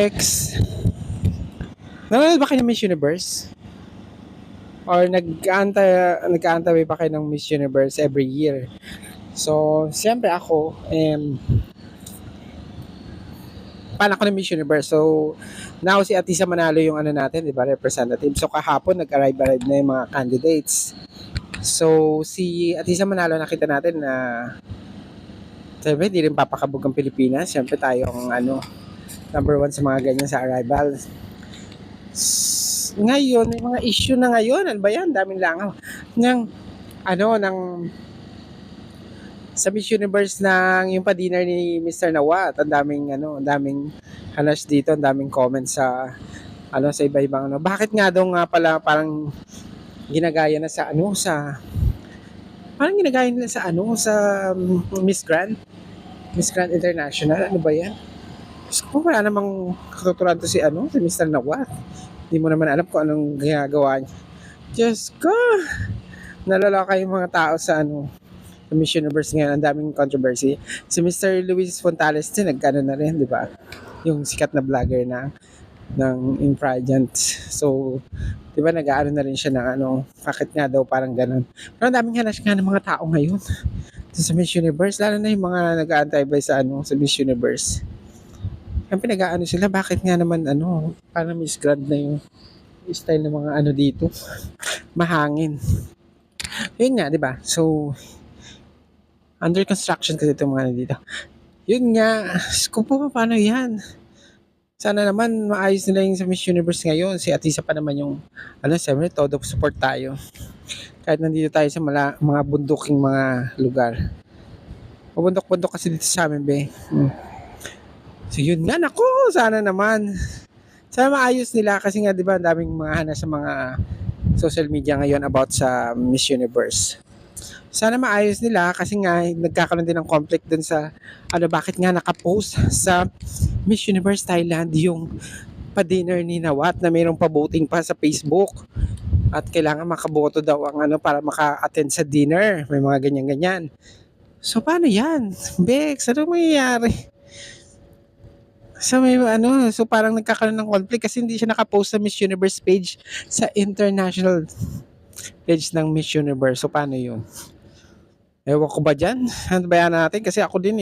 Bex, nanonood ba kayo ng Miss Universe? Or nag-aantay ba kayo ng Miss Universe every year? So, siyempre ako, fan ako ng Miss Universe. So, now si Atisa Manalo yung ano natin, di ba, representative. So, kahapon nag-arrive na yung mga candidates. So, si Atisa Manalo nakita natin na siyempre, di rin papakabog ang Pilipinas. Siyempre, tayo ang number one sa mga ganyan sa arrival. Ngayon, may mga issue na ngayon. Ano ba yan? Daming langaw. Ng sa Miss Universe ng yung pa-dinner ni Mr. Nawat. Ang daming hanas dito, ang daming comments sa sa iba-ibang Bakit nga daw nga pala parang ginagaya na parang ginagaya nila sa Miss Grand International. Ano ba yan? So, wala namang katuturan to si Mr. Nawat. Hindi mo naman alam kung anong ginagawa niya. Diyos ko! Nalaloka yung mga tao sa Miss Universe ngayon. Ang daming controversy. Si Mr. Luis Fontales din, nagkano na rin, di ba? Yung sikat na vlogger ng Infragant. So, di ba, nag-aano na rin siya ng bakit nga daw parang ganun. Pero ang daming hanas nga ng mga tao ngayon sa Miss Universe. Lalo na yung mga nag-aantay sa Miss Universe. Ang pinag-aano sila, bakit nga naman parang Miss Grand na yung style ng mga dito. Mahangin. Yun nga, di ba? So, under construction kasi itong mga dito. Yun nga, kung paano yan. Sana naman maayos nila yung sa Miss Universe ngayon. Si Atisa pa naman yung, siyempre, todo support tayo. Kahit nandito tayo sa mga bunduking mga lugar. Bundok-bundok kasi dito sa amin, be. So yun nga, naku, sana naman. Sana maayos nila kasi nga 'di ba daming mga hanas sa mga social media ngayon about sa Miss Universe. Sana maayos nila kasi nga nagkakaroon din ng conflict dun sa bakit nga naka-post sa Miss Universe Thailand yung pa-dinner ni Nawat na mayroong pa-voting pa sa Facebook. At kailangan makaboto daw ang para maka-attend sa dinner. May mga ganyan-ganyan. So paano yan? Bex, ano mangyayari? So so parang nagkakaroon ng conflict kasi hindi siya nakapost sa Miss Universe page sa international page ng Miss Universe. So paano yun? Ewan ko ba dyan? Ano ba yan natin? Kasi ako din